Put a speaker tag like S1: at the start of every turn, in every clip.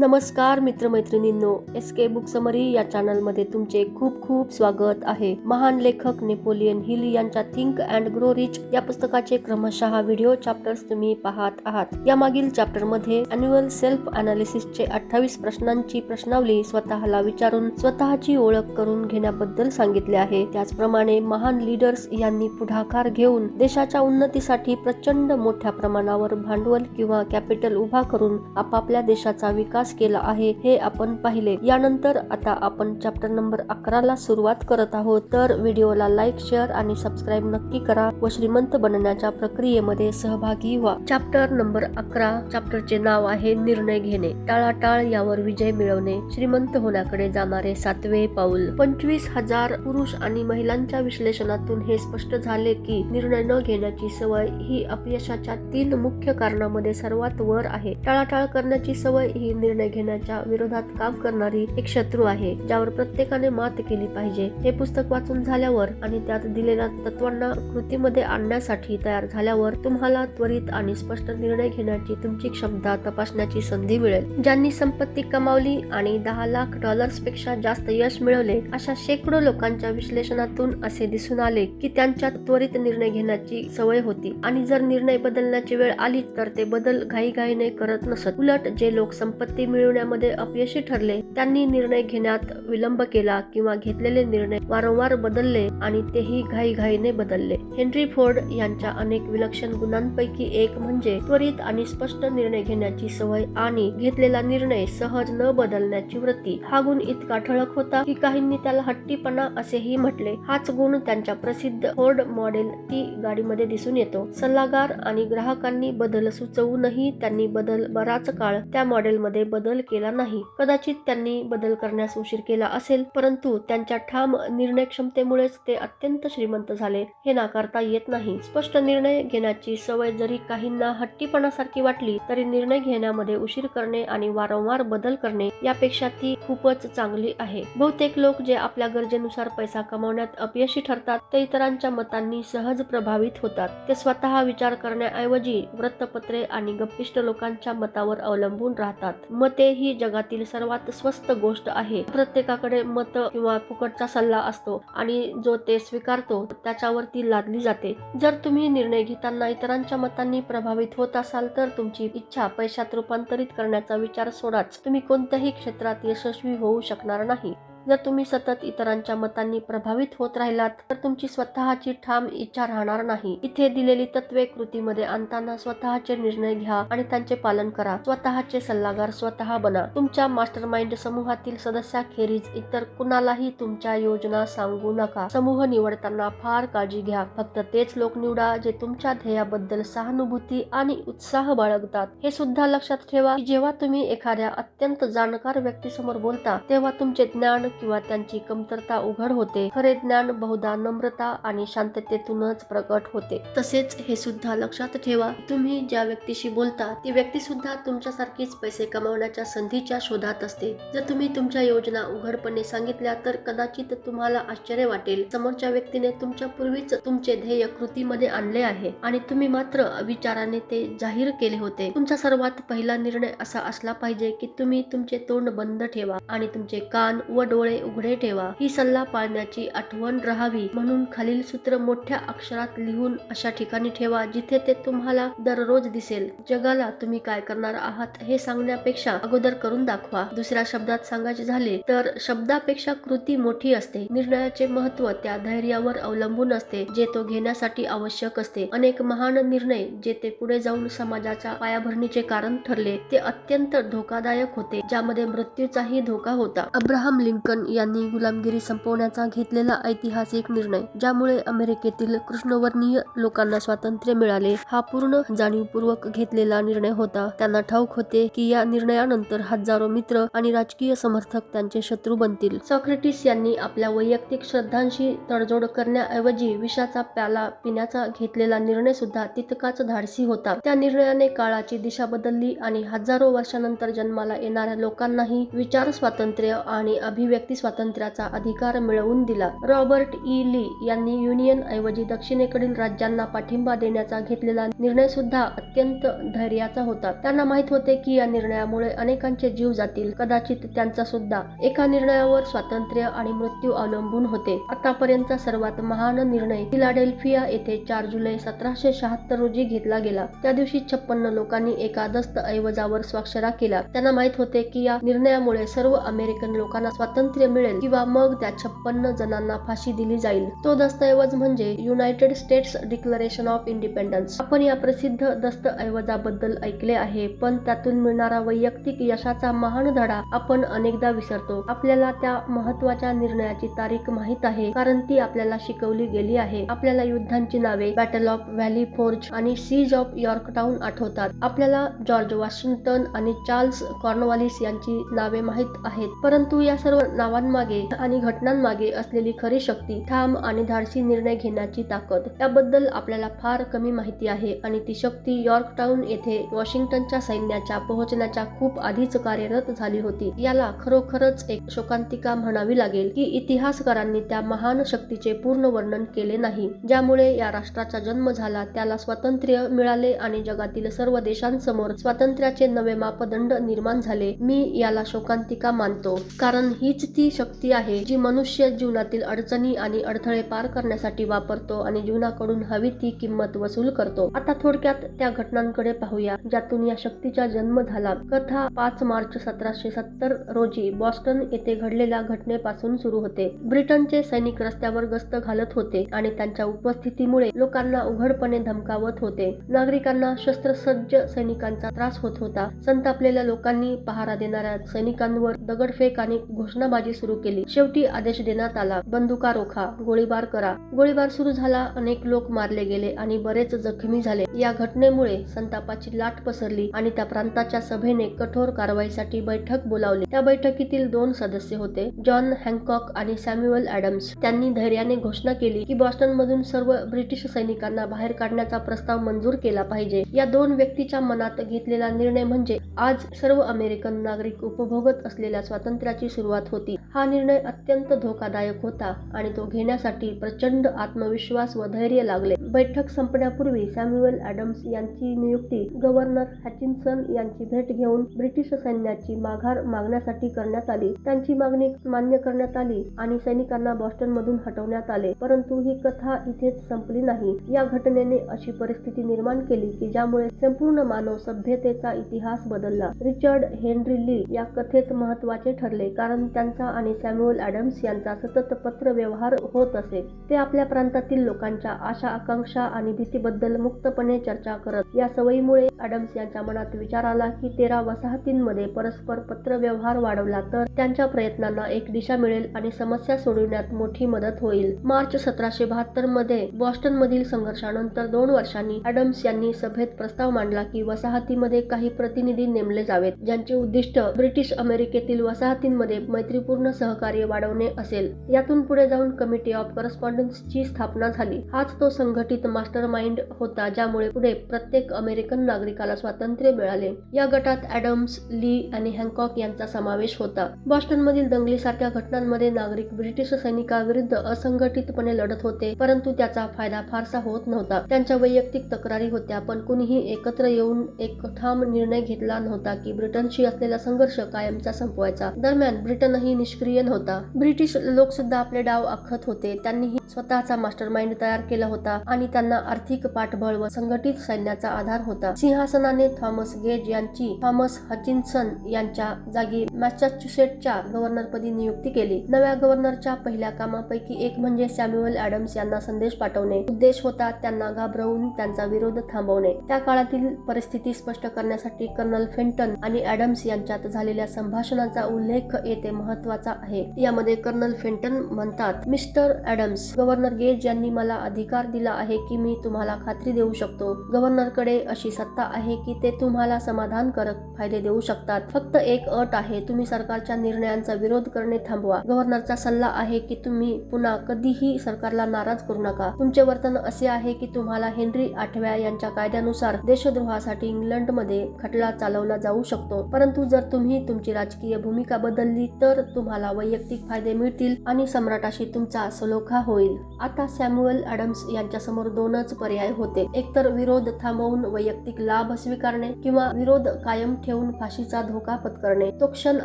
S1: नमस्कार मित्रमैत्रिणींनो, SK book summary या चॅनलमध्ये तुमचे खूप खूप स्वागत आहे. महान लेखक नेपोलियन हिल यांच्या थिंक अँड ग्रो रिच या पुस्तकाचे क्रमशः व्हिडिओ चॅप्टर्स तुम्ही पाहत आहात. यामागील चॅप्टरमध्ये अॅन्युअल सेल्फ अनालिसिसचे 28 प्रश्नांची प्रश्नावली स्वतःला विचारून स्वतःची ओळख करून घेण्याबद्दल सांगितले आहे. त्याचप्रमाणे महान लीडर्स यांनी पुढाकार घेऊन देशाच्या उन्नतीसाठी प्रचंड मोठ्या प्रमाणावर भांडवल किंवा कॅपिटल उभा करून आपापल्या देशाचा विकास केला आहे हे आपण पाहिले. यानंतर आता आपण चॅप्टर नंबर 11 ला सुरुवात करत आहोत. तर व्हिडिओला लाईक, शेअर आणि सबस्क्राईब नक्की करा व श्रीमंत बनण्याच्या प्रक्रियेमध्ये सहभागी व्हा. चॅप्टर नंबर 11 चॅप्टरचे नाव आहे निर्णय घेणे. टाळाटाळ यावर विजय मिळवणे. श्रीमंत होण्याकडे जाणारे 7वे पाऊल. 25,000 पुरुष आणि महिलांच्या विश्लेषणातून हे स्पष्ट झाले की निर्णय न घेण्याची सवय ही अपयशाच्या 3 मुख्य कारणांमध्ये सर्वात वर आहे. टाळाटाळ करण्याची सवय ही निर्णय घेण्याच्या विरोधात काम करणारी एक शत्रू आहे ज्यावर प्रत्येकाने मात केली पाहिजे. हे पुस्तक वाचून झाल्यावर आणि त्यात दिलेल्या तत्वांना कृतीमध्ये आणण्यासाठी तयार झाल्यावर तुम्हाला त्वरित आणि स्पष्ट निर्णय घेण्याची तुमची क्षमता तपासण्याची संधी मिळेल. ज्यांनी संपत्ती कमावली आणि $10,00,000 पेक्षा जास्त यश मिळवले अशा शेकडो लोकांच्या विश्लेषणातून असे दिसून आले की त्यांच्यात त्वरित निर्णय घेण्याची सवय होती आणि जर निर्णय बदलण्याची वेळ आली तर ते बदल घाईघाईने करत नसत. उलट जे लोक संपत्ती मिळवण्यामध्ये अपयशी ठरले त्यांनी निर्णय घेण्यात विलंब केला किंवा घेतलेले निर्णय वारंवार बदलले आणि तेही घाईघाईने बदलले. हेनरी फोर्ड यांच्या अनेक विलक्षण गुणांपैकी एक म्हणजे त्वरित आणि स्पष्ट निर्णय घेण्याची सवय आणि घेतलेला निर्णय सहज न बदलण्याची वृत्ती. हा गुण इतका ठळक होता की काहींनी त्याला हट्टीपणा असेही म्हटले. हाच गुण त्यांच्या प्रसिद्ध फोर्ड मॉडेल टी गाडीमध्ये दिसून येतो. सल्लागार आणि ग्राहकांनी बदल सुचवूनही त्यांनी बराच काळ त्या मॉडेलमध्ये बदल केला नाही. कदाचित त्यांनी बदल करण्यास उशीर केला असेल, परंतु त्यांच्या ठाम निर्णय क्षमतेमुळेच ते अत्यंत श्रीमंत झाले हे नाकारता येत नाही. स्पष्ट निर्णय घेण्याची सवय जरी काहींना हट्टीपणासारखी वाटली तरी निर्णय घेण्यामध्ये उशीर करणे आणि वारंवार बदल करणे यापेक्षा ती खूपच चांगली आहे. बहुतेक लोक जे आपल्या गरजेनुसार पैसा कमावण्यात अपयशी ठरतात ते इतरांच्या मतांनी सहज प्रभावित होतात. ते स्वतः विचार करण्याऐवजी वृत्तपत्रे आणि गप्पिष्ट लोकांच्या मतावर अवलंबून राहतात. मते ही जगातील सर्वात स्वस्त गोष्ट आहे. प्रत्येकाकडे मत किंवा फुकटचा सल्ला असतो आणि जो ते स्वीकारतो त्याच्यावर ती लादली जाते. जर तुम्ही निर्णय घेताना इतरांच्या मतांनी प्रभावित होत असाल तर तुमची इच्छा पैशात रूपांतरित करण्याचा विचार सोडाच तुम्ही कोणत्याही क्षेत्रात यशस्वी होऊ शकणार नाही. जर तुम्ही सतत इतरांच्या मतांनी प्रभावित होत राहिलात तर तुमची स्वतःची ठाम इच्छा राहणार नाही. इथे दिलेली तत्वे कृतीमध्ये आणताना स्वतःचे निर्णय घ्या आणि त्यांचे पालन करा. स्वतःचे सल्लागार स्वतः बना. तुमच्या मास्टरमाइंड समूहातील सदस्याखेरीज इतर कुणालाही तुमच्या योजना सांगू नका. समूह निवडताना फार काळजी घ्या. फक्त तेच लोक निवडा जे तुमच्या ध्येयाबद्दल सहानुभूती आणि उत्साह बाळगतात. हे सुद्धा लक्षात ठेवा की जेव्हा तुम्ही एखाद्या अत्यंत जाणकार व्यक्तीसमोर बोलता तेव्हा तुमचे ज्ञान किंवा त्यांची कमतरता उघड होते. खरे ज्ञान बहुधा नम्रता आणि शांततेतूनच प्रकट होते. तसेच हे सुद्धा लक्षात ठेवा तुम्ही ज्या व्यक्तीशी बोलता ती व्यक्ती सुद्धा तुमच्यासारखीच पैसे कमावण्याच्या संधीच्या शोधात असते. जर तुम्ही तुमच्या योजना उघडपणे सांगितल्या तर कदाचित तुम्हाला आश्चर्य वाटेल. समोरच्या व्यक्तीने तुमच्या पूर्वीच तुमचे ध्येय कृतीमध्ये आणले आहे आणि तुम्ही मात्र विचाराने ते जाहीर केले होते. तुमचा सर्वात पहिला निर्णय असा असला पाहिजे की तुम्ही तुमचे तोंड बंद ठेवा आणि तुमचे कान व डोळे उघडे ठेवा. ही सल्ला पाळण्याची आठवण राहावी म्हणून खालील सूत्र मोठ्या अक्षरात लिहून अशा ठिकाणी ठेवा जिथे ते तुम्हाला दररोज दिसेल. जगाला तुम्ही काय करणार आहात हे सांगण्यापेक्षा अगोदर करून दाखवा. दुसऱ्या शब्दात सांगायचे झाले तर शब्दापेक्षा कृती मोठी असते. निर्णयाचे महत्त्व त्या धैर्यावर अवलंबून असते जे तो घेण्यासाठी आवश्यक असते. अनेक महान निर्णय जे ते पुढे जाऊन समाजाच्या पायाभरणीचे कारण ठरले ते अत्यंत धोकादायक होते ज्यामध्ये मृत्यूचाही धोका होता. अब्राहम लिंकन यांनी गुलामगिरी संपवण्याचा घेतलेला ऐतिहासिक निर्णय ज्यामुळे अमेरिकेतील कृष्णवर्णीय लोकांना स्वातंत्र्य मिळाले हा पूर्ण जाणीवपूर्वक घेतलेला निर्णय होता. त्यांना ठाऊक होते की या निर्णयानंतर हजारो मित्र आणि राजकीय समर्थक त्यांचे शत्रू बनतील. सॉक्रेटिस यांनी आपल्या वैयक्तिक श्रद्धांशी तडजोड करण्याऐवजी विषाचा प्याला पिण्याचा घेतलेला निर्णय सुद्धा तितकाच धाडसी होता. त्या निर्णयाने काळाची दिशा बदलली आणि हजारो वर्षानंतर जन्माला येणाऱ्या लोकांनाही विचार स्वातंत्र्य आणि अभिव्यक्ती व्यक्ती स्वातंत्र्याचा अधिकार मिळवून दिला. रॉबर्ट ई ली यांनी युनियन ऐवजी दक्षिणेकडील राज्यांना पाठिंबा देण्याचा घेतलेला निर्णय सुद्धा अत्यंत धैर्याचा होता. त्यांना माहित होते की या निर्णयामुळे अनेकांचे जीव जातील, कदाचित त्यांचा सुद्धा. एका निर्णयावर स्वातंत्र्य आणि मृत्यू अवलंबून होते. आतापर्यंतचा सर्वात महान निर्णय फिलाडेल्फिया येथे 4 जुलै 1776 रोजी घेतला गेला. त्या दिवशी 56 लोकांनी एका दस्तऐवजावर स्वाक्षऱ्या केल्या. त्यांना माहित होते की या निर्णयामुळे सर्व अमेरिकन लोकांना स्वातंत्र्य मिळेल किंवा मग त्या 56 जणांना फाशी दिली जाईल. तो दस्तऐवज म्हणजे United states declaration of independence. आपण या प्रसिद्ध दस्तऐवजाबद्दल ऐकले आहे, पण त्यातून मिळणारा वैयक्तिक यशाचा महान धडा आपण अनेकदा विसरतो. आपल्याला त्या महत्त्वाच्या निर्णयाची तारीख माहित आहे, कारण ती आपल्याला शिकवली गेली आहे. आपल्याला युद्धांची नावे बॅटल ऑफ व्हॅली फोर्ज आणि सीज ऑफ यॉर्कटाउन आठवतात. आपल्याला जॉर्ज वॉशिंग्टन आणि चार्ल्स कॉर्नवालिस यांची नावे माहित आहेत. परंतु या सर्व नावांमागे आणि घटनांमागे असलेली खरी शक्ती, ठाम आणि धाडसी निर्णय घेण्याची ताकद, याबद्दल आपल्याला फार कमी माहिती आहे. आणि ती शक्ती यॉर्कटाउन येथे वॉशिंग्टनच्या सैन्याच्या पोहोचण्याच्या खूप आधीच कार्यरत झाली होती. याला खरोखरच एक शोकांतिका म्हणावी लागेल की इतिहासकारांनी त्या महान शक्तीचे पूर्ण वर्णन केले नाही, ज्यामुळे या राष्ट्राचा जन्म झाला, त्याला स्वातंत्र्य मिळाले आणि जगातील सर्व देशांसमोर स्वातंत्र्याचे नवे मापदंड निर्माण झाले. मी याला शोकांतिका मानतो, कारण हीच ती शक्ती आहे जी मनुष्य जीवनातील अडचणी आणि अडथळे पार करण्यासाठी वापरतो आणि जीवनाकडून हवी ती किंमत वसूल करतो. आता थोडक्यात त्या घटनांकडे पाहूया ज्यातून या शक्तीचा जन्म झाला. कथा 5 मार्च 1770 रोजी बॉस्टन येथे घडलेल्या घटनेपासून सुरू होते. ब्रिटनचे सैनिक रस्त्यावर गस्त घालत होते आणि त्यांच्या उपस्थितीमुळे लोकांना उघडपणे धमकावत होते. नागरिकांना शस्त्रसज्ज सैनिकांचा त्रास होत होता. संतापलेल्या लोकांनी पहारा देणाऱ्या सैनिकांवर दगडफेक आणि घोषणाबाजी सुरू केली. शेवटी आदेश देण्यात आला, बंदुका रोखा, गोळीबार करा. गोळीबार सुरू झाला. अनेक लोक मारले गेले आणि बरेच जखमी झाले. या घटनेमुळे संतापाची लाट पसरली आणि त्या प्रांताच्या सभेने कठोर कारवाईसाठी बैठक बोलावली. त्या बैठकीतील 2 सदस्य होते, जॉन हँकॉक आणि सॅम्युअल ॲडम्स. त्यांनी धैर्याने घोषणा केली की बॉस्टनमधून सर्व ब्रिटिश सैनिकांना बाहेर काढण्याचा प्रस्ताव मंजूर केला पाहिजे. या 2 व्यक्तीच्या मनात घेतलेला निर्णय म्हणजे आज सर्व अमेरिकन नागरिक उपभोगत असलेल्या स्वातंत्र्याची सुरुवात होती. हा निर्णय अत्यंत धोकादायक होता आणि तो घेण्यासाठी प्रचंड आत्मविश्वास व धैर्य लागले. बैठक संपण्यापूर्वी सॅम्युअल ॲडम्स यांची नियुक्ती गव्हर्नर हचिन्सन यांची भेट घेऊन ब्रिटिश सैन्याची माघार मागण्यासाठी करण्यात आली. त्यांची मागणी मान्य करण्यात आली आणि सैनिकांना बॉस्टनमधून हटवण्यात आले. परंतु ही कथा इथेच संपली नाही. या घटनेने अशी परिस्थिती निर्माण केली की ज्यामुळे संपूर्ण मानव सभ्यतेचा इतिहास बदलला. रिचर्ड हेनरी ली या कथेत महत्त्वाचे ठरले, कारण त्यांचा आणि सॅम्युअल ॲडम्स यांचा सतत पत्र व्यवहार होत असे. ते आपल्या प्रांतातील लोकांच्या आशा, आकांक्षा आणि भीतीबद्दल मुक्तपणे चर्चा करत. या सवयीमुळे ॲडम्स यांच्या मनात विचार आला की 13 वसाहतींमध्ये परस्पर पत्रव्यवहार वाढवला तर त्यांच्या प्रयत्नांना एक दिशा मिळेल आणि समस्या सोडविण्यात मोठी मदत होईल. मार्च 1772 मध्ये बॉस्टनमधील संघर्षानंतर 2 वर्षांनी ॲडम्स यांनी सभेत प्रस्ताव मांडला की वसाहतीमध्ये काही प्रतिनिधी नेमले जावेत, ज्यांचे उद्दिष्ट ब्रिटिश अमेरिकेतील वसाहतींमध्ये मैत्रीपूर्ण सहकार्य वाढवणे असेल. यातून पुढे जाऊन कमिटी ऑफ करस्पॉन्डन्सची स्थापना झाली. हाच तो संघटित मास्टरमाइंड होता ज्यामुळे पुढे प्रत्येक अमेरिकन नागरिकाला स्वातंत्र्य मिळाले. या गटात ॲडम्स, ली आणि हँकॉक यांचा समावेश होता. बॉस्टनमधील दंगलीसारख्या घटनांमध्ये नागरिक ब्रिटिश सैनिकांविरुद्ध असंघटितपणे लढत होते, परंतु त्याचा फायदा फारसा होत नव्हता. त्यांच्या वैयक्तिक तक्रारी होत्या, पण कुणीही एकत्र येऊन एक ठाम निर्णय घेतला नव्हता की ब्रिटनशी असलेला संघर्ष कायमचा संपवायचा. दरम्यान ब्रिटनही निष्क्रिय नव्हता. ब्रिटिश लोक सुद्धा आपले डाव आखत होते. त्यांनीही स्वतःचा मास्टरमाइंड तयार केला होता आणि त्यांना आर्थिक पाठबळ व संघटित सैन्याचा आधार होता. सिंहासनाने थॉमस गेज यांची थॉमस हचिन्सन यांच्या जागी मॅसॅच्युसेट्सच्या गव्हर्नरपदी नियुक्ती केली. नव्या गव्हर्नरच्या पहिल्या कामापैकी एक म्हणजे सॅम्युअल ॲडम्स यांना संदेश पाठवणे. उद्देश होता त्यांना घाबरवून त्यांचा विरोध थांबवणे. त्या काळातील परिस्थिती स्पष्ट करण्यासाठी कर्नल फेंटन आणि ॲडम्स यांच्यात झालेल्या संभाषणाचा उल्लेख येथे महत्त्वाचा आहे. यामध्ये कर्नल फेंटन म्हणतात, मिस्टर ॲडम्स, गव्हर्नर गेज यांनी मला अधिकार दिला आहे की मी तुम्हाला खात्री देऊ शकतो. गव्हर्नरकडे अशी सत्ता आहे की ते तुम्हाला समाधानकारक फायदे देऊ शकतात. फक्त एक अट आहे, तुम्ही सरकारच्या निर्णयांचा विरोध करणे थांबवा. गव्हर्नरचा सल्ला आहे की तुम्ही पुन्हा कधीही सरकारला नाराज करू नका. तुमचे वर्तन असे आहे की तुम्हाला हेनरी 8व्या यांच्या कायद्यानुसार देशद्रोहासाठी इंग्लंडमध्ये खटला चालवला जाऊ शकतो, परंतु जर तुम्ही तुमची राजकीय भूमिका बदलली तर तुम्हाला वैयक्तिक फायदे मिळतील आणि सम्राटाशी तुमचा सलोखा होईल. आता सॅम्युअल ॲडम्स यांच्यासमोर दोनच पर्याय होते. एकतर विरोध थांबवून वैयक्तिक लाभ स्वीकारणे किंवा विरोध कायम ठेवून फाशीचा धोका पत्करणे. तो क्षण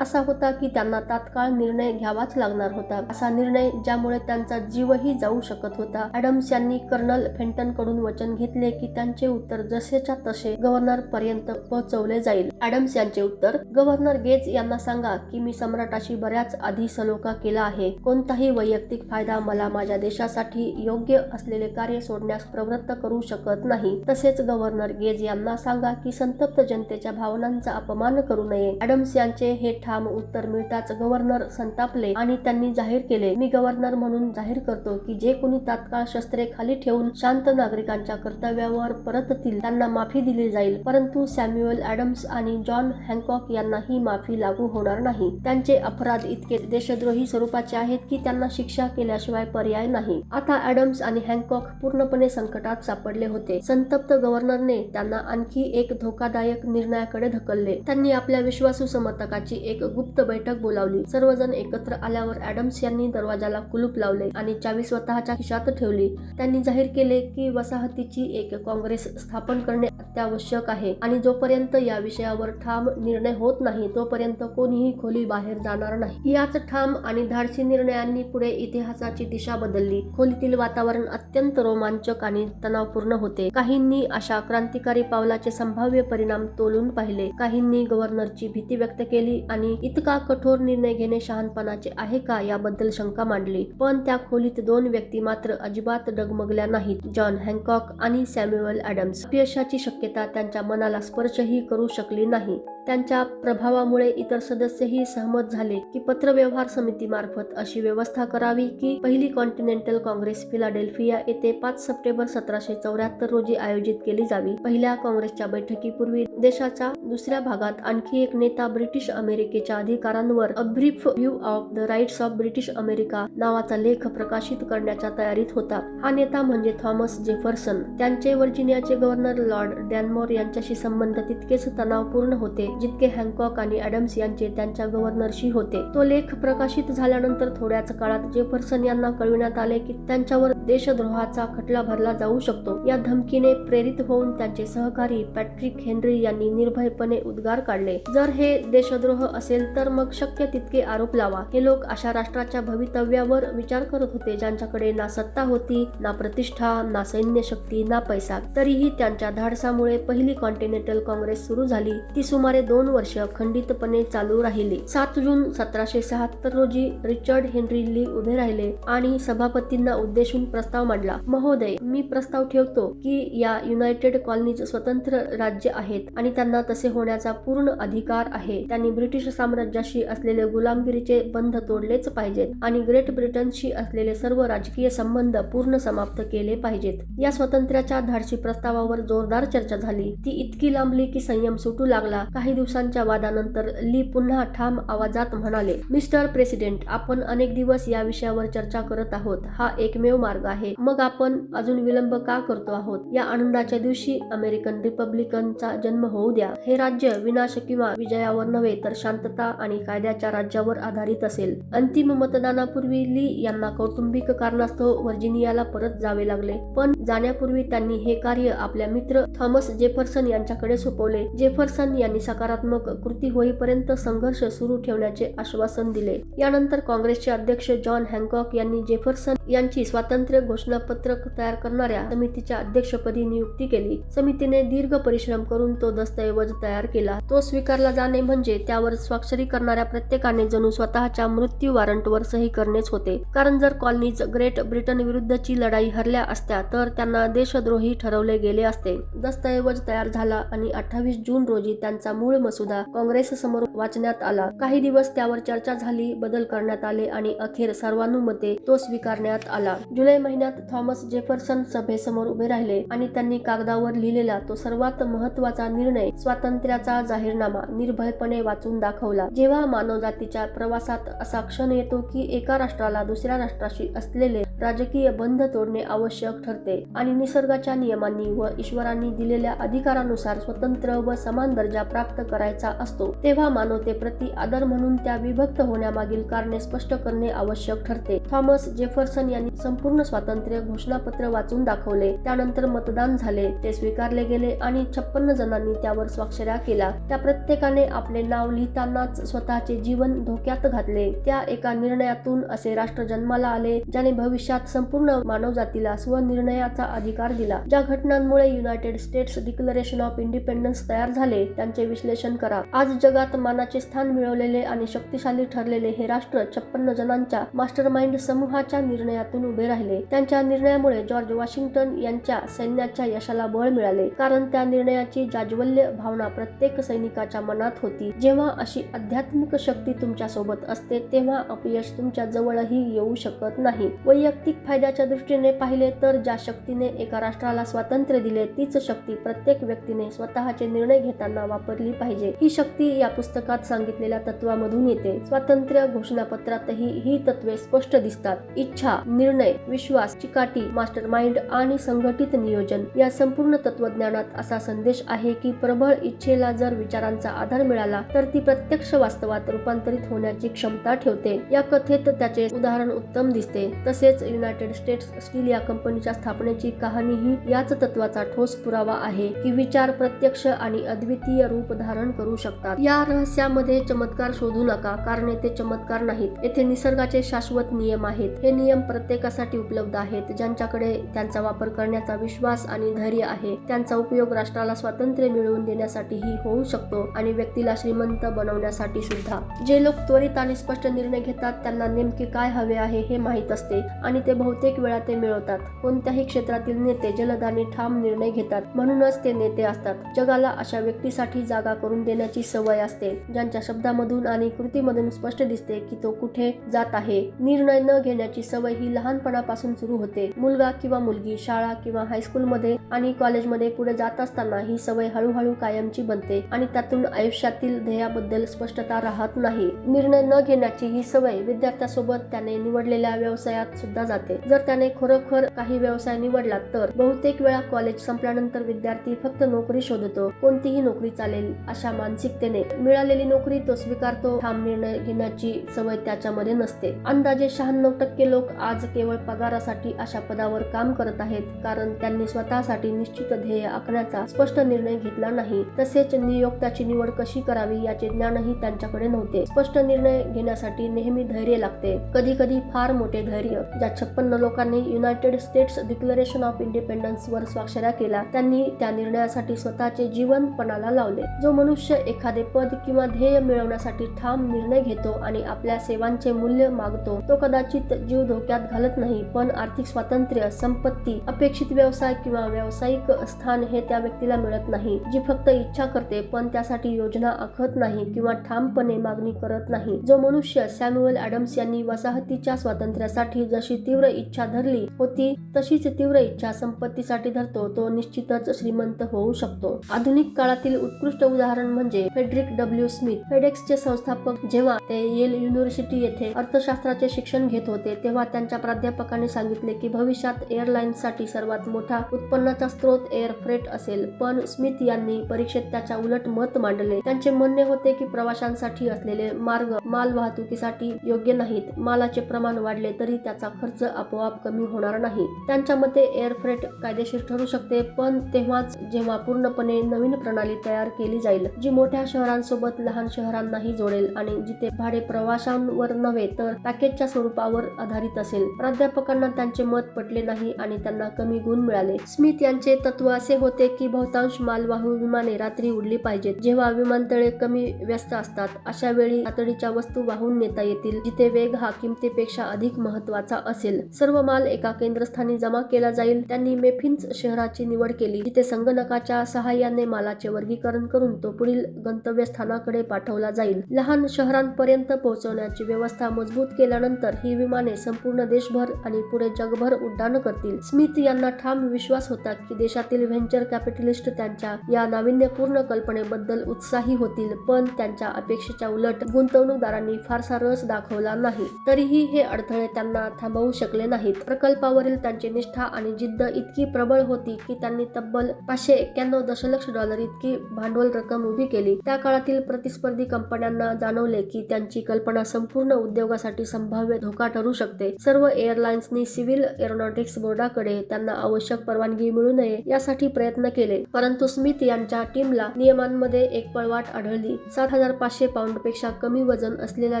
S1: असा होता की त्यांना तात्काळ निर्णय घ्यावाच लागणार होता. असा निर्णय ज्यामुळे त्यांचा जीवही जाऊ शकत होता. ॲडम्स यांनी कर्नल फेंटन कडून वचन घेतले की त्यांचे उत्तर जसेच्या तसे गव्हर्नर पर्यंत पोहोचवले जाईल. ॲडम्स यांचे उत्तर: गव्हर्नर गेज यांना सांगा की मी सम्राटाशी बऱ्याच आधी सलोखा केला आहे. कोणताही वैयक्तिक फायदा मला माझ्या देशासाठी योग्य असलेले कार्य सोडण्यास प्रवृत्त करू शकत नाही. तसेच गव्हर्नर गेज यांना सांगा की संतप्त जनतेच्या भावनांचा अपमान करू नये. ॲडम्स यांचे हे ठाम उत्तर मिळताच गव्हर्नर संतापले आणि त्यांनी जाहीर केले: मी गव्हर्नर म्हणून जाहीर करतो की जे कोणी तात्काळ शस्त्रे खाली ठेवून शांत नागरिकांच्या कर्तव्यावर परततील त्यांना माफी दिली जाईल. परंतु सॅम्युअल ॲडम्स आणि जॉन हँकॉक यांना ही माफी लागू होणार नाही. त्यांचे अपराध इतके देशद्रोही स्वरूपाचे आहेत की त्यांना शिक्षा केल्याशिवाय पर्याय नाही. आता ॲडम्स आणि हँकॉक पूर्णपणे संकटात सापडले होते. संतप्त गव्हर्नरने त्यांना आणखी एक धोकादायक निर्णयाकडे ढकलले. त्यांनी आपल्या विश्वासू समर्थकाची एक गुप्त बैठक बोलावली. सर्वजण एकत्र आल्यावर ॲडम्स यांनी दरवाजाला कुलूप लावले आणि चावी स्वतःच्या खिशात ठेवली. त्यांनी जाहीर केले की वसाहतीची एक काँग्रेस स्थापन करणे अत्यावश्यक आहे आणि जोपर्यंत या विषयावर ठाम निर्णय होत नाही तोपर्यंत कोणीही खोली बाहेर जाणार नाही. याच ठाम आणि धाडसी निर्णयांनी पुढे इतिहासाची दिशा बदलली. खोलीतील वातावरण अत्यंत रोमांचक आणि तणावपूर्ण होते. काहींनी अशा क्रांतिकारी पावलाचे संभाव्य परिणाम तोलून पाहिले. काहींनी गव्हर्नरची भीती व्यक्त केली आणि इतका कठोर निर्णय घेणे शहाणपणाचे आहे का याबद्दल शंका मांडली. पण त्या खोलीत दोन व्यक्ती मात्र अजिबात डगमगल्या नाहीत: जॉन हँकॉक आणि सॅम्युअल ॲडम्स. अपयशाची शक्यता त्यांच्या मनाला स्पर्शही करू शकली नाही. त्यांच्या प्रभावामुळे इतर सदस्यही सहमत झाले की पत्रव्यवहार समितीमार्फत अशी व्यवस्था करावी की पहिली कॉन्टिनेंटल काँग्रेस फिलाडेल्फिया येथे 5 सप्टेंबर 1774 रोजी आयोजित केली जावी. पहिल्या काँग्रेसच्या बैठकीपूर्वी देशाच्या दुसऱ्या भागात आणखी एक नेता ब्रिटिश अमेरिकेच्या अधिकारांवर a brief view of the rights of British America नावाचा लेख प्रकाशित करण्याच्या तयारीत होता. हा नेता म्हणजे थॉमस जेफरसन. त्यांचे व्हर्जिनियाचे गव्हर्नर लॉर्ड डॅनमोर यांच्याशी संबंध तितकेच तणावपूर्ण होते जितके हँकॉक आणि ॲडम्स यांचे त्यांच्या गव्हर्नरशी होते. तो लेख प्रकाशित झाल्यानंतर थोड्याच काळात जेफरसन यांना कळविण्यात आले की त्यांच्यावर देशद्रोहाचा खटला भरला जाऊ शकतो. या धमकीने प्रेरित होऊन त्यांचे सहकारी पॅट्रिक हेनरी यांनी निर्भयपणे उद्गार काढले: जर हे देशद्रोह असेल तर मग शक्य तितके आरोप लावा. हे लोक अशा राष्ट्राच्या भवितव्यावर विचार करत होते ज्यांच्याकडे ना सत्ता होती, ना प्रतिष्ठा, ना सैन्य शक्ती, ना पैसा. तरीही त्यांच्या धाडसामुळे पहिली कॉन्टिनेंटल काँग्रेस सुरू झाली. ती सुमारे 2 वर्ष खंडितपणे चालू राहिली. 7 जून 1776 रोजी रिचर्ड हेनरी ली उभे राहिले आणि सभापतींना उद्देशून प्रस्ताव मांडला: महोदय, मी प्रस्ताव ठेवतो की या युनायटेड कॉलनीज स्वतंत्र राज्य आहेत आणि त्यांना तसे होण्याचा पूर्ण अधिकार आहे. त्यांनी ब्रिटिश साम्राज्याशी असलेले गुलामगिरीचे बंध तोडलेच पाहिजेत आणि ग्रेट ब्रिटनशी असलेले सर्व राजकीय संबंध पूर्ण समाप्त केले पाहिजेत. या स्वातंत्र्याच्या धाडसी प्रस्तावावर जोरदार चर्चा झाली. ती इतकी लांबली की संयम सुटू लागला. काही दिवसांच्या वादानंतर ली पुन्हा ठाम आवाजात म्हणाले: मिस्टर प्रेसिडेंट, आपण अनेक दिवस या विषयावर चर्चा करत आहोत. हा एकमेव मार्ग आहे. मग आपण अजून विलंब का करतो आहोत? या आनंदाच्या दिवशी अमेरिकन रिपब्लिकनचा जन्म होऊ द्या. हे राज्य विनाश किंवा विजयावर नव्हे तर शांतता आणि कायद्याच्या राज्यावर आधारित असेल. अंतिम मतदानापूर्वी ली यांना कौटुंबिक कारणास्तव व्हर्जिनियाला परत जावे लागले. पण जाण्यापूर्वी त्यांनी हे कार्य आपल्या मित्र थॉमस जेफरसन यांच्याकडे सोपवले. जेफरसन यांनी सकारात्मक कृती होईपर्यंत संघर्ष सुरू ठेवण्याचे आश्वासन दिले. यानंतर काँग्रेसचे अध्यक्ष जॉन हँकॉक यांनी जेफरसन यांची स्वातंत्र्य घोषणापत्रक तयार करणाऱ्या समितीच्या अध्यक्षपदी नियुक्ती केली. समितीने दीर्घ परिश्रम करून तो दस्तऐवज तयार केला. तो स्वीकारला जाणे म्हणजे त्यावर स्वाक्षरी करणाऱ्या प्रत्येकाने जणू स्वतःच्या मृत्यू वॉरंटवर सही करणेच होते. कारण जर कॉलनीज ग्रेट ब्रिटन विरुद्धची लढाई हरल्या असत्या तर त्यांना देशद्रोही ठरवले गेले असते. दस्तऐवज तयार झाला आणि 28 जून रोजी त्यांचा मूळ मसुदा काँग्रेससमोर वाचण्यात आला. काही दिवस त्यावर चर्चा झाली, बदल करण्यात आले आणि अखेर सर्वानुमते तो स्वीकारण्यात आला. जुलै महिन्यात थॉमस जेफरसन सभेसमोर उभे राहिले आणि त्यांनी कागदावर लिहिलेला तो सर्वात महत्त्वाचा निर्णय, स्वातंत्र्याचा जाहीरनामा, निर्भयपणे वाचून दाखवला. जेव्हा मानवजातीच्या प्रवासात असा क्षण येतो की एका राष्ट्राला दुसऱ्या राष्ट्राशी असलेले राजकीय बंध तोडणे आवश्यक ठरते आणि निसर्गाच्या नियमांनी व ईश्वरांनी दिलेल्या अधिकारानुसार स्वतंत्र व समान दर्जा प्राप्त करायचा असतो, तेव्हा मानवतेप्रती आदर म्हणून त्या विभक्त होण्यामागील कारणे स्पष्ट करणे आवश्यक ठरते. थॉमस जेफरसन यांनी संपूर्ण स्वातंत्र्य घोषणापत्र वाचून दाखवले. त्यानंतर मतदान झाले, ते स्वीकारले गेले आणि 56 जणांनी त्यावर स्वाक्षऱ्या केल्या. त्या प्रत्येकाने आपले नाव लिहितानाच स्वतःचे जीवन धोक्यात घातले. त्या एका निर्णयातून असे राष्ट्र जन्माला आले ज्याने भविष्यात संपूर्ण मानवजातीला स्वनिर्णयाचा अधिकार दिला. ज्या घटनांमुळे United states declaration of independence तयार झाले त्यांचे विश्लेषण करा. आज जगात मानाचे स्थान मिळवलेले आणि शक्तिशाली ठरलेले हे राष्ट्र 56 जणांच्या मास्टरमाइंड समूहाच्या निर्णयातून उभे राहिले. त्यांच्या निर्णयामुळे जॉर्ज वॉशिंग्टन यांच्या सैन्याच्या यशाला बळ मिळाले, कारण त्या निर्णयाची जाज्वल्य भावना प्रत्येक सैनिकाच्या मनात होती. जेव्हा अशी आध्यात्मिक शक्ती तुमच्या सोबत असते तेव्हा अपयश तुमच्या जवळही येऊ शकत नाही. वैयक्तिक फायद्याच्या दृष्टीने पाहिले तर ज्या शक्तीने एका राष्ट्राला स्वातंत्र्य दिले तीच शक्ती प्रत्येक व्यक्तीने स्वतःचे निर्णय घेताना वापरली पाहिजे. ही शक्ती या पुस्तकात सांगितलेल्या तत्वामधून येते. स्वातंत्र्य घोषणापत्रातही ही तत्वे स्पष्ट दिसतात. इच्छा, निर्णय, विश्वास, चिकाटी, मास्टरमाइंड आणि संघटित नियोजन या संपूर्ण तत्वज्ञानात असा संदेश आहे की प्रबळ इच्छेला जर विचारांचा आधार मिळाला तर ती प्रत्यक्ष वास्तवात रूपांतरित होण्याची क्षमता ठेवते. या कथेत त्याचे उदाहरण उत्तम दिसते. तसेच युनायटेड स्टेट्स स्टील या कंपनीच्या स्थापनेची कहाणीही याच तत्वाचा ठोस पुरावा आहे की विचार प्रत्यक्ष आणि अद्वितीय रूप धारण करू शकतात. या रहस्यामध्ये चमत्कार शोधू नका, कारण येथे चमत्कार नाहीत. येथे निसर्गाचे शाश्वत नियम आहेत. हे नियम प्रत्येकासाठी उपलब्ध आहेत. ज्यांच्याकडे त्यांचा वापर करण्याचा विश्वास आणि धैर्य आहे, त्यांचा उपयोग राष्ट्राला स्वातंत्र्य मिळवून देण्यासाठीही होऊ शकतो आणि व्यक्तीला श्रीमंत बनवण्यासाठी सुद्धा. जे लोक त्वरित आणि स्पष्ट निर्णय घेतात त्यांना नेमके काय हवे आहे हे माहीत असते आणि ते बहुतेक वेळा ते मिळवतात. कोणत्याही क्षेत्रातील नेते जलद आणि ठाम निर्णय घेतात, म्हणूनच ते नेते असतात. जगाला अशा व्यक्तीसाठी जागा करून देण्याची सवय असते, ज्यांच्या शब्दामधून आणि कृतीमधून स्पष्ट दिसते की तो कुठे जात आहे. निर्णय न घेण्याची सवय ही लहानपणापासून सुरू होते. मुलगा किंवा मुलगी शाळा किंवा हायस्कूलमध्ये आणि कॉलेजमध्ये पुढे जात असताना ही सवय हळूहळू कायमची बनते आणि त्यातून आयुष्यातील ध्येयाबद्दल स्पष्टता राहत नाही. निर्णय न घेण्याची ही सवय विद्यार्थ्यासोबत त्याने निवडलेल्या व्यवसायात सुद्धा जाते. जर त्याने खरोखर काही व्यवसाय निवडला तर बहुतेक वेळा कॉलेज संपल्यानंतर विद्यार्थी फक्त नोकरी शोधतो. कोणतीही नोकरी चालेल अशा मानसिकतेने मिळालेली नोकरी तो स्वीकारतो. ठाम निर्णय घेण्याची सवय त्याच्यामध्ये नसते. अंदाजे 96% लोक आज केवळ पगारासाठी अशा पदावर काम करत आहेत कारण त्यांनी स्वतःसाठी निश्चित ध्येय आखण्याचा स्पष्ट निर्णय घेतला नाही. तसेच नियोक्त्याची निवड कशी करावी याचे ज्ञानही त्यांच्याकडे नव्हते. स्पष्ट निर्णय घेण्यासाठी नेहमी धैर्य लागते, कधी कधी फार मोठे धैर्य. ज्या 56 लोकांनी United states declaration of independence वर स्वाक्षऱ्या केल्या त्यांनी त्या निर्णयासाठी स्वतःचे जीवन पणाला लावले. जो मनुष्य एखादे पद किंवा ध्येय मिळवण्यासाठी ठाम निर्णय घेतो आणि आपल्या सेवांचे मूल्य मागतो तो कदाचित जीव धोक्यात घालत नाही, पण आर्थिक स्वातंत्र्य, संपत्ती, अपेक्षित व्यवसाय किंवा व्यावसायिक स्थान हे त्या व्यक्तीला मिळत नाही जी फक्त इच्छा करते पण त्यासाठी योजना आखत नाही किंवा ठामपणे मागणी करत नाही. जो मनुष्य सॅम्युएल ॲडम्स यांनी वसाहतीच्या स्वातंत्र्यासाठी जशी तीव्र इच्छा धरली होती तशीच तीव्र इच्छा संपत्तीसाठी धरतो तो निश्चितच श्रीमंत होऊ शकतो. आधुनिक काळातील उत्कृष्ट उदाहरण म्हणजे फ्रेडरिक डब्ल्यू स्मिथ. फेडेक्सचे संस्थापक. जेव्हा ते येल युनिव्हर्सिटी येथे अर्थशास्त्राचे शिक्षण घेत होते तेव्हा त्यांच्या प्राध्यापकाने सांगितले की भविष्यात एअरलाइन्ससाठी सर्वात मोठा उत्पन्नाचा स्रोत एअर फ्रेट असेल, पण स्मिथ यांनी परीक्षेत त्याच्या उलट मत मांडले. त्यांचे म्हणणे होते की प्रवाशांसाठी असलेले मार्ग माल वाहतुकीसाठी योग्य नाहीत. मालाचे प्रमाण वाढले तरी त्याचा खर्च आपोआप कमी होणार नाही. त्यांच्या मते एअर फ्रेट कायदेशीर ठरू शकते पण तेव्हाच जेव्हा पूर्णपणे नवीन प्रणाली तयार केली जाईल जी मोठ्या शहरांसोबत लहान शहरांनाही जोडेल आणि जिथे भाडे प्रवाशांवर नव्हे तर पॅकेजच्या स्वरूपावर आधारित असेल. प्राध्यापकांना त्यांचे मत पटले नाही आणि त्यांना कमी गुण मिळाले. स्मिथ यांचे तत्व असे होते की बहुतांश मालवाहू विमाने रात्री उडली पाहिजेत. जेव्हा विमानतळे कमी व्यस्त असतात अशा वेळी तातडीच्या वस्तू वाहून नेता येतील जिथे वेग हा किमतीपेक्षा अधिक महत्त्वाचा असेल. सर्व माल एका केंद्रस्थानी जमा केला जाईल. त्यांनी मेफिन्स शहराची निवड केली जिथे संगणकाच्या सहाय्याने मालाचे वर्गीकरण करून तो पुढील गंतव्यस्थानाकडे पाठवला जाईल. लहान शहरांपर्यंत पोहोचवण्याची व्यवस्था मजबूत केल्यानंतर ही विमाने संपूर्ण देशभर आणि पुढे जगभर उड्डाण करतील. स्मिथ यांना ठाम विश्वास होता की देशातील व्हेंचर कॅपिटलिस्ट त्यांच्या या नाविन्यपूर्ण कल्पनेबद्दल उत्साही होतील, पण त्यांच्या अपेक्षेच्या उलट गुंतवणूकदारांनी फारसा रस दाखवला नाही. तरीही हे अडथळे त्यांना थांबवू होऊ शकले नाहीत. प्रकल्पावरील त्यांची निष्ठा आणि जिद्द इतकी प्रबळ होती की त्यांनी तब्बल $591 दशलक्ष इतकी भांडवल रक्कम उभी केली. त्या काळातील प्रतिस्पर्धी कंपन्यांना जाणवले की त्यांची कल्पना संपूर्ण उद्योगासाठी संभाव्य धोका ठरू शकते. सर्व एअरलाइन्सनी सिव्हिल एरोनॉटिक्स बोर्डाकडे त्यांना आवश्यक परवानगी मिळू नये यासाठी प्रयत्न केले, परंतु स्मिथ यांच्या टीमला नियमांमध्ये एक पळवाट आढळली. 7,500 पाउंडपेक्षा कमी वजन असलेल्या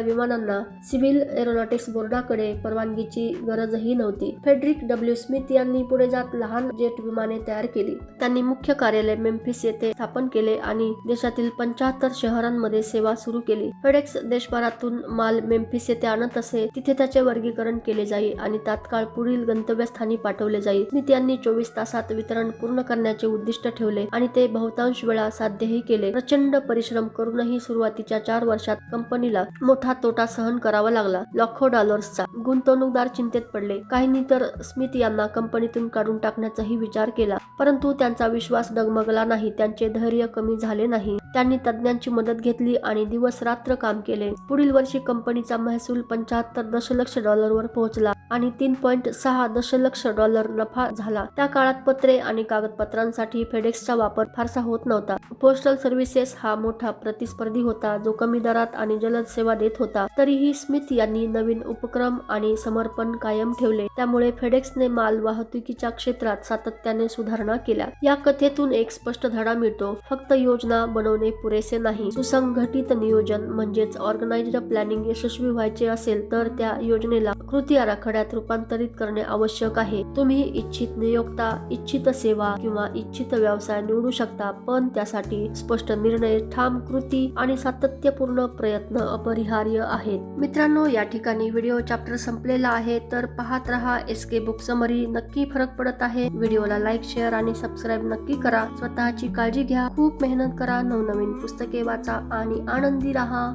S1: विमानांना सिव्हिल एरोनॉटिक्स बोर्डाकडे परवानगीची गरजही नव्हती. फ्रेडरिक डब्ल्यू स्मिथ यांनी पुढे जात लहान जेट विमाने तयार केली. त्यांनी मुख्य कार्यालय मेम्फिस येथे स्थापन केले आणि देशातील 75 शहरांमध्ये सेवा सुरू केली. फेडेक्स देशभरातून माल मेम्फिस येथे आणत असे, तिथे त्याचे वर्गीकरण केले जाई आणि तात्काळ पुढील गंतव्यस्थानी पाठवले जाई. स्मिथ यांनी 24 तासात वितरण पूर्ण करण्याचे उद्दिष्ट ठेवले आणि ते बहुतांश वेळा साध्यही केले. प्रचंड परिश्रम करूनही सुरुवातीच्या 4 वर्षात कंपनीला मोठा तोटा सहन करावा लागला. लाखो डॉलर्सचा. गुंतवणूकदार चिंतेत पडले. काहींनी तर स्मिथ यांना कंपनीतून काढून टाकण्याचाही विचार केला, परंतु त्यांचा विश्वास डगमगला नाही. त्यांचे धैर्य कमी झाले नाही. त्यांनी तज्ञांची मदत घेतली आणि दिवस रात्र काम केले. पुढील वर्षी कंपनीचा महसूल $75 दशलक्ष वर पोहोचला आणि $3.6 दशलक्ष नफा झाला. त्या काळात पत्रे आणि कागदपत्रांसाठी फेडेक्सचा वापर फारसा होत नव्हता. पोस्टल सर्व्हिसेस हा मोठा प्रतिस्पर्धी होता जो कमी दरात आणि जलद सेवा देत होता. तरीही स्मिथ यांनी नवीन उपक्रम आणि समर्पण कायम ठेवले. त्यामुळे फेडेक्सने माल वाहतुकीच्या क्षेत्रात सातत्याने सुधारणा केल्या. या कथेतून एक स्पष्ट धडा मिळतो. फक्त योजना बनवणे पुरेसे नाही. सुसंघटित नियोजन म्हणजेच ऑर्गनाइज्ड प्लॅनिंग यशस्वी व्हायचे असेल तर त्या योजनेला कृती आराखड्यात रूपांतरित करणे आवश्यक आहे. तुम्ही इच्छित नियोक्ता, इच्छित सेवा किंवा इच्छित व्यवसाय निवडू शकता, पण त्यासाठी स्पष्ट निर्णय, ठाम कृती आणि सातत्यपूर्ण प्रयत्न अपरिहार्य आहेत. मित्रांनो, या ठिकाणी व्हिडिओ चॅप्टर संपलेला आहे, तर पाहत रहा एसके बुक समरी. नक्की फरक पडत आहे. व्हिडिओला लाईक, शेअर आणि सबस्क्राईब नक्की करा. स्वतःची काळजी घ्या. खूप मेहनत करा. नवनवीन पुस्तके वाचा आणि आनंदी रहा.